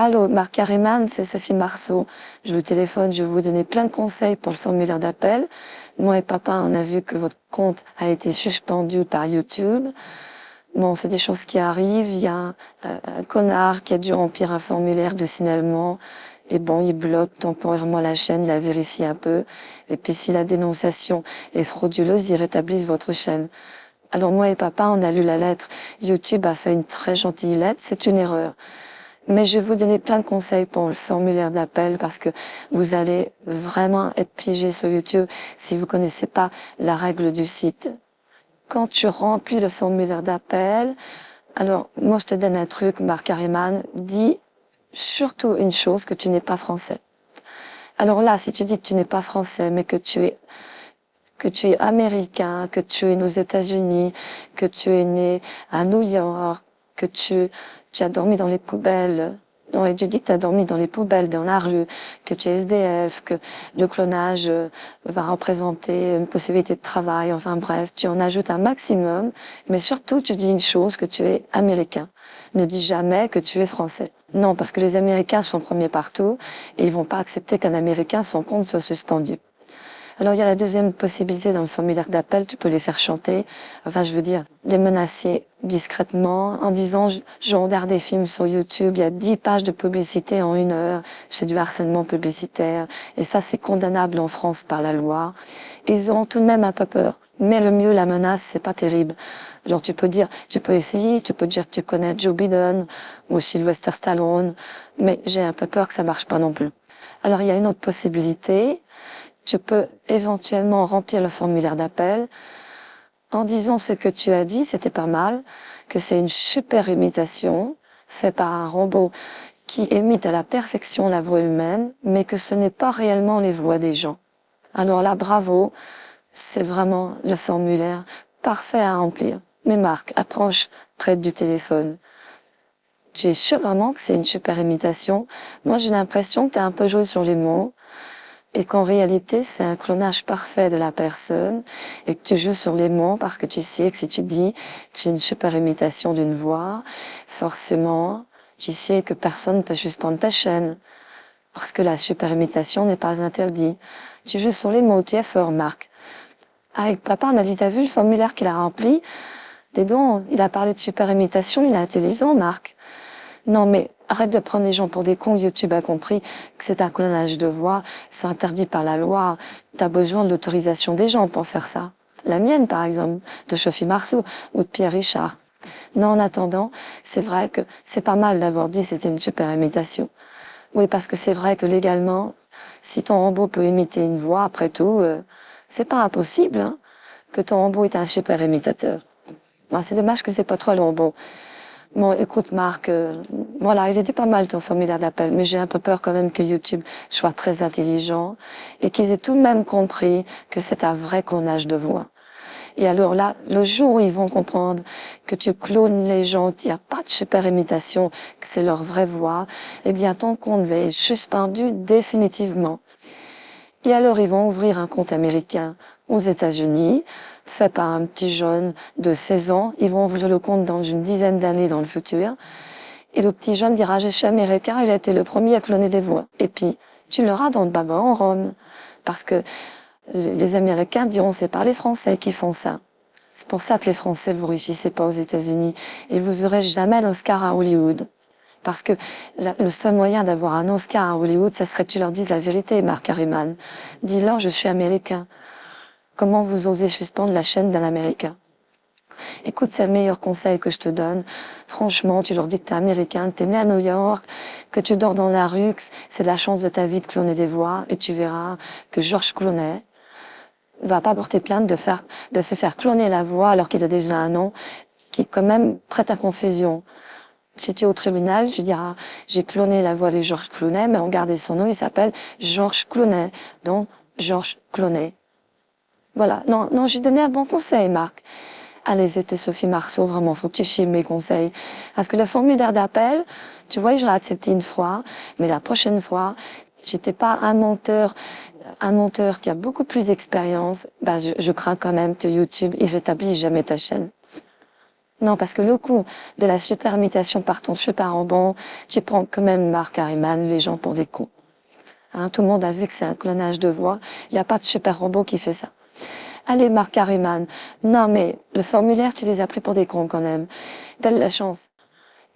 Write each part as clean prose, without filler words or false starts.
Allô, Marc Harriman, c'est Sophie Marceau. Je vous téléphone, je vais vous donner plein de conseils pour le formulaire d'appel. Moi et papa, on a vu que votre compte a été suspendu par YouTube. Bon, c'est des choses qui arrivent. Il y a un connard qui a dû remplir un formulaire de signalement. Et bon, il bloque temporairement la chaîne, il la vérifie un peu. Et puis si la dénonciation est frauduleuse, ils rétablissent votre chaîne. Alors moi et papa, on a lu la lettre. YouTube a fait une très gentille lettre. C'est une erreur. Mais je vais vous donner plein de conseils pour le formulaire d'appel parce que vous allez vraiment être piégé sur YouTube si vous connaissez pas la règle du site. Quand tu remplis le formulaire d'appel, alors moi je te donne un truc, Marc Harriman, dis surtout une chose, que tu n'es pas français. Alors là, si tu dis que tu n'es pas français, mais que tu es américain, que tu es aux États-Unis, que tu es né à New York, que tu as dormi dans les poubelles. Non, et tu dis que tu as dormi dans les poubelles, dans la rue, que tu es SDF, que le clonage va représenter une possibilité de travail, enfin bref, tu en ajoutes un maximum, mais surtout tu dis une chose, que tu es américain. Ne dis jamais que tu es français. Non, parce que les Américains sont premiers partout, et ils vont pas accepter qu'un Américain, son compte soit suspendu. Alors il y a la deuxième possibilité dans le formulaire d'appel, tu peux les faire chanter, enfin je veux dire, les menacer discrètement en disant je regarde des films sur YouTube, il y a 10 pages de publicité en 1 heure, c'est du harcèlement publicitaire et ça c'est condamnable en France par la loi. Ils ont tout de même un peu peur, mais le mieux la menace c'est pas terrible. Alors tu peux essayer, tu peux dire que tu connais Joe Biden ou Sylvester Stallone, mais j'ai un peu peur que ça marche pas non plus. Alors il y a une autre possibilité. Tu peux éventuellement remplir le formulaire d'appel en disant ce que tu as dit, c'était pas mal, que c'est une super imitation faite par un robot qui imite à la perfection la voix humaine, mais que ce n'est pas réellement les voix des gens. Alors là, bravo, c'est vraiment le formulaire parfait à remplir. Mais Marc, approche près du téléphone. Tu es sûr vraiment que c'est une super imitation? Moi, j'ai l'impression que tu as un peu joué sur les mots. Et qu'en réalité, c'est un clonage parfait de la personne et que tu joues sur les mots parce que tu sais que si tu dis que j'ai une super imitation d'une voix, forcément, tu sais que personne ne peut suspendre ta chaîne parce que la super imitation n'est pas interdite. Tu joues sur les mots, tu es fort, Marc. Avec papa, on a dit, t'as vu le formulaire qu'il a rempli? Dis donc, il a parlé de super imitation, il est intelligent, Marc. Non, mais arrête de prendre les gens pour des cons. YouTube a compris que c'est un clonage de voix. C'est interdit par la loi. T'as besoin de l'autorisation des gens pour faire ça. La mienne, par exemple, de Sophie Marceau ou de Pierre Richard. Non, en attendant, c'est vrai que c'est pas mal d'avoir dit que c'était une super imitation. Oui, parce que c'est vrai que légalement, si ton robot peut imiter une voix, après tout, c'est pas impossible, hein, que ton robot est un super imitateur. Bon, c'est dommage que c'est pas toi le robot. Bon, écoute Marc, voilà, il était pas mal ton formulaire d'appel, mais j'ai un peu peur quand même que YouTube soit très intelligent et qu'ils aient tout de même compris que c'est un vrai clonage de voix. Et alors là, le jour où ils vont comprendre que tu clones les gens, qu'il n'y a pas de super imitation, que c'est leur vraie voix, eh bien ton compte va être suspendu définitivement. Et alors ils vont ouvrir un compte américain aux États-Unis, fait par un petit jeune de 16 ans. Ils vont ouvrir le compte dans une dizaine d'années dans le futur. Et le petit jeune dira, je suis américain, il a été le premier à cloner des voix. Et puis, tu l'auras dans le baba en Rome. Parce que les Américains diront, c'est pas les Français qui font ça. C'est pour ça que les Français, vous réussissez pas aux États-Unis. Et vous aurez jamais l'Oscar à Hollywood. Parce que le seul moyen d'avoir un Oscar à Hollywood, ça serait que tu leur dises la vérité, Marc Harriman. Dis-leur, je suis américain. Comment vous osez suspendre la chaîne d'un Américain? Écoute, c'est le meilleur conseil que je te donne. Franchement, tu leur dis que t'es américain, que t'es né à New York, que tu dors dans la rue, que c'est la chance de ta vie de cloner des voix, et tu verras que Georges Clooney va pas porter plainte de se faire cloner la voix alors qu'il a déjà un nom qui quand même prête à confusion. Si tu es au tribunal, tu diras, j'ai cloné la voix de Georges Clooney, mais on gardait son nom, il s'appelle Georges Clooney. Donc, Georges Clooney. Voilà. Non, j'ai donné un bon conseil, Marc. Allez, c'était Sophie Marceau, vraiment, faut que tu suives mes conseils. Parce que le formulaire d'appel, tu vois, je l'ai accepté une fois, mais la prochaine fois, j'étais pas un monteur qui a beaucoup plus d'expérience, je crains quand même que YouTube, il rétablisse jamais ta chaîne. Non, parce que le coup de la super imitation par ton super robot, tu prends quand même Marc Harriman, les gens pour des cons. Hein, tout le monde a vu que c'est un clonage de voix. Il n'y a pas de super robot qui fait ça. Allez, Marc Harriman. Non, mais le formulaire, tu les as pris pour des cons quand même. T'as de la chance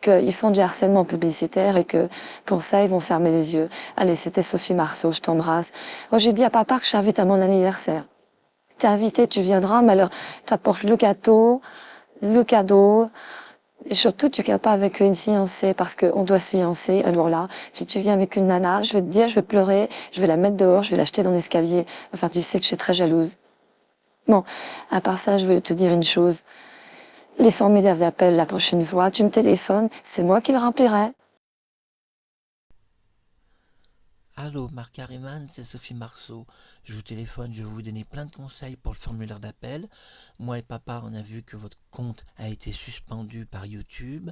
qu'ils font du harcèlement publicitaire et que pour ça, ils vont fermer les yeux. Allez, c'était Sophie Marceau, je t'embrasse. Oh, j'ai dit à papa que je t'invite à mon anniversaire. T'es invité, tu viendras, mais alors, t'apportes le gâteau, le cadeau, et surtout, tu viens pas avec une fiancée parce qu'on doit se fiancer. Alors là, si tu viens avec une nana, je vais te dire, je vais pleurer, je vais la mettre dehors, je vais l'acheter dans l'escalier. Enfin, tu sais que je suis très jalouse. Bon, à part ça, je veux te dire une chose. Les formulaires d'appel la prochaine fois, tu me téléphones, c'est moi qui le remplirai. Allô, Marc Harriman, c'est Sophie Marceau. Je vous téléphone, je vais vous donner plein de conseils pour le formulaire d'appel. Moi et papa, on a vu que votre compte a été suspendu par YouTube.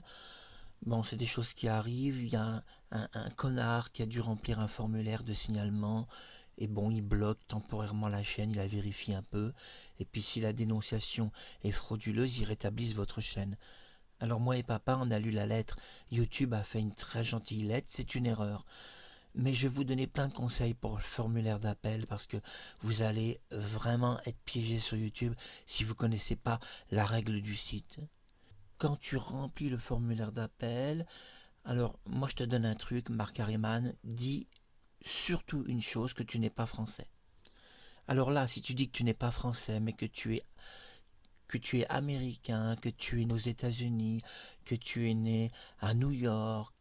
Bon, c'est des choses qui arrivent. Il y a un connard qui a dû remplir un formulaire de signalement. Et bon, il bloque temporairement la chaîne, il la vérifie un peu. Et puis si la dénonciation est frauduleuse, ils rétablissent votre chaîne. Alors moi et papa, on a lu la lettre. YouTube a fait une très gentille lettre, c'est une erreur. Mais je vais vous donner plein de conseils pour le formulaire d'appel parce que vous allez vraiment être piégé sur YouTube si vous ne connaissez pas la règle du site. Quand tu remplis le formulaire d'appel, alors moi je te donne un truc, Marc Harriman, dis surtout une chose, que tu n'es pas français. Alors là, si tu dis que tu n'es pas français, mais que tu es américain, que tu es né aux États-Unis, que tu es né à New York,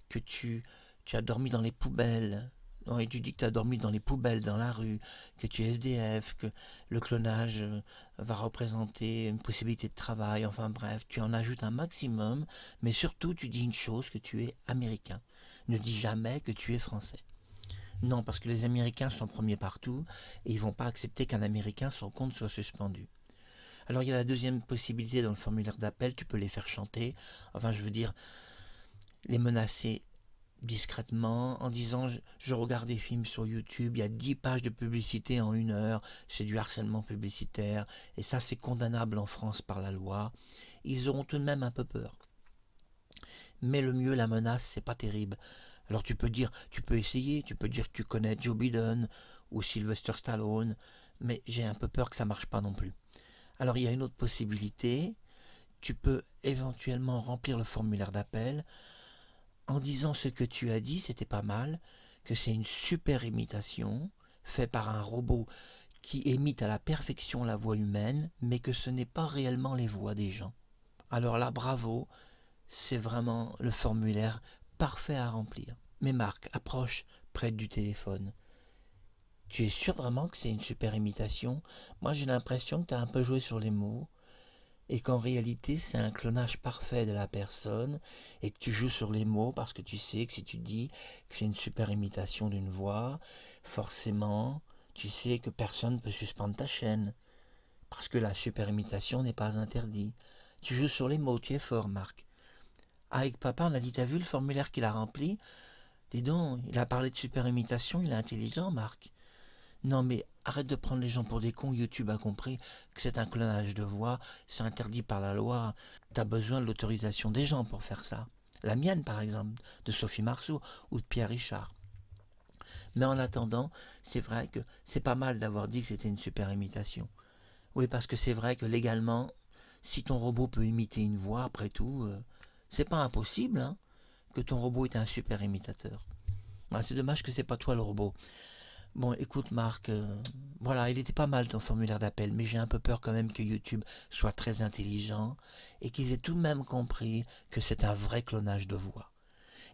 que tu as dormi dans les poubelles. Non, et tu dis que tu as dormi dans les poubelles, dans la rue, que tu es SDF, que le clonage va représenter une possibilité de travail, enfin bref, tu en ajoutes un maximum, mais surtout tu dis une chose, que tu es américain. Ne dis jamais que tu es français. Non, parce que les Américains sont premiers partout et ils ne vont pas accepter qu'un Américain, son compte soit suspendu. Alors il y a la deuxième possibilité dans le formulaire d'appel, tu peux les faire chanter, enfin je veux dire, les menacer discrètement en disant je regarde des films sur YouTube, il y a 10 pages de publicité en 1 heure, c'est du harcèlement publicitaire et ça c'est condamnable en France par la loi. Ils auront tout de même un peu peur. Mais le mieux, la menace, c'est pas terrible. Alors tu peux essayer, tu peux dire que tu connais Joe Biden ou Sylvester Stallone, mais j'ai un peu peur que ça marche pas non plus. Alors il y a une autre possibilité, tu peux éventuellement remplir le formulaire d'appel en disant ce que tu as dit, c'était pas mal, que c'est une super imitation, faite par un robot qui imite à la perfection la voix humaine, mais que ce n'est pas réellement les voix des gens. Alors là, bravo, c'est vraiment le formulaire parfait à remplir. Mais Marc, approche près du téléphone. Tu es sûr vraiment que c'est une super imitation? Moi j'ai l'impression que tu as un peu joué sur les mots et qu'en réalité c'est un clonage parfait de la personne et que tu joues sur les mots parce que tu sais que si tu dis que c'est une super imitation d'une voix, forcément tu sais que personne ne peut suspendre ta chaîne parce que la super imitation n'est pas interdite. Tu joues sur les mots, tu es fort Marc. Avec papa on a dit t'as vu le formulaire qu'il a rempli? Dis donc, il a parlé de super imitation, il est intelligent Marc. Non mais arrête de prendre les gens pour des cons, YouTube a compris que c'est un clonage de voix, c'est interdit par la loi, t'as besoin de l'autorisation des gens pour faire ça. La mienne par exemple, de Sophie Marceau ou de Pierre Richard. Mais en attendant, c'est vrai que c'est pas mal d'avoir dit que c'était une super imitation. Oui, parce que c'est vrai que légalement, si ton robot peut imiter une voix, après tout, c'est pas impossible hein, que ton robot est un super imitateur. Ah, c'est dommage que c'est pas toi le robot. Bon, écoute Marc, voilà, il était pas mal ton formulaire d'appel, mais j'ai un peu peur quand même que YouTube soit très intelligent et qu'ils aient tout de même compris que c'est un vrai clonage de voix.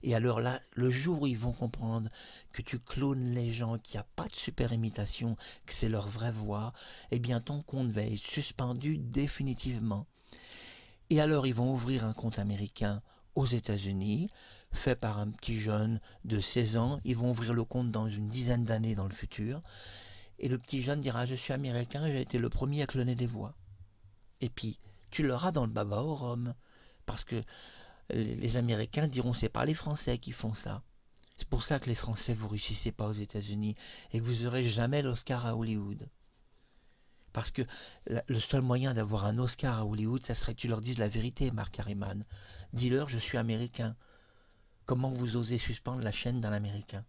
Et alors là, le jour où ils vont comprendre que tu clones les gens, qu'il n'y a pas de super imitation, que c'est leur vraie voix, eh bien ton compte va être suspendu définitivement. Et alors ils vont ouvrir un compte américain aux États-Unis, fait par un petit jeune de 16 ans. Ils vont ouvrir le compte dans une dizaine d'années dans le futur. Et le petit jeune dira, je suis américain, j'ai été le premier à cloner des voix. Et puis, tu l'auras dans le baba au rhum. Parce que les Américains diront, c'est pas les Français qui font ça. C'est pour ça que les Français, vous réussissez pas aux États-Unis et que vous aurez jamais l'Oscar à Hollywood. Parce que le seul moyen d'avoir un Oscar à Hollywood, ça serait que tu leur dises la vérité, Mark Harriman. Dis-leur, je suis américain. Comment vous osez suspendre la chaîne d'un américain?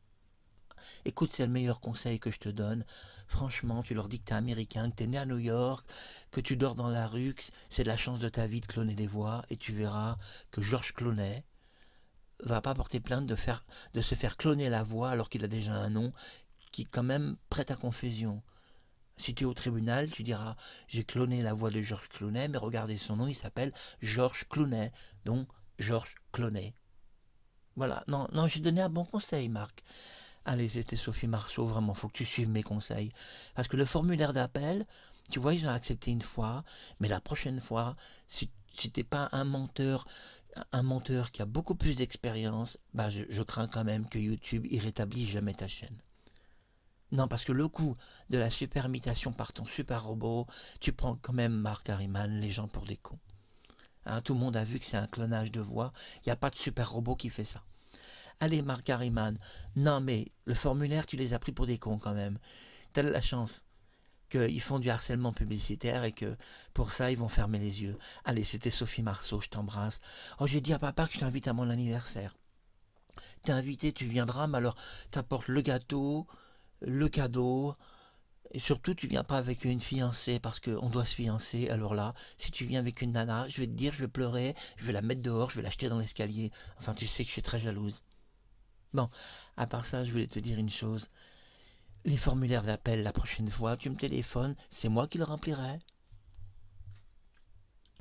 Écoute, c'est le meilleur conseil que je te donne. Franchement, tu leur dis que tu es américain, que tu es né à New York, que tu dors dans la rue, que c'est de la chance de ta vie de cloner des voix, et tu verras que Georges Clooney va pas porter plainte de se faire cloner la voix alors qu'il a déjà un nom qui quand même prête à confusion. Si tu es au tribunal, tu diras j'ai cloné la voix de Georges Clooney, mais regardez son nom, il s'appelle Georges Clooney, donc Georges Clooney. Voilà, non, non, j'ai donné un bon conseil, Marc. Allez, c'était Sophie Marceau, vraiment, faut que tu suives mes conseils. Parce que le formulaire d'appel, tu vois, ils ont accepté une fois, mais la prochaine fois, si t'es pas un menteur qui a beaucoup plus d'expérience, bah je crains quand même que YouTube y rétablisse jamais ta chaîne. Non, parce que le coup de la super imitation par ton super robot, tu prends quand même Mark Harriman, les gens pour des cons. Hein, tout le monde a vu que c'est un clonage de voix, il n'y a pas de super robot qui fait ça. Allez, Mark Harriman, non mais le formulaire, tu les as pris pour des cons quand même. T'as de la chance qu'ils font du harcèlement publicitaire et que pour ça, ils vont fermer les yeux. Allez, c'était Sophie Marceau, je t'embrasse. Oh, j'ai dit à papa que je t'invite à mon anniversaire. T'es invité, tu viendras, mais alors t'apportes le gâteau, le cadeau, et surtout tu viens pas avec une fiancée parce qu'on doit se fiancer. Alors là, si tu viens avec une nana, je vais te dire, je vais pleurer, je vais la mettre dehors, je vais l'acheter dans l'escalier. Enfin, tu sais que je suis très jalouse. Bon, à part ça, je voulais te dire une chose. Les formulaires d'appel, la prochaine fois, tu me téléphones, c'est moi qui le remplirai.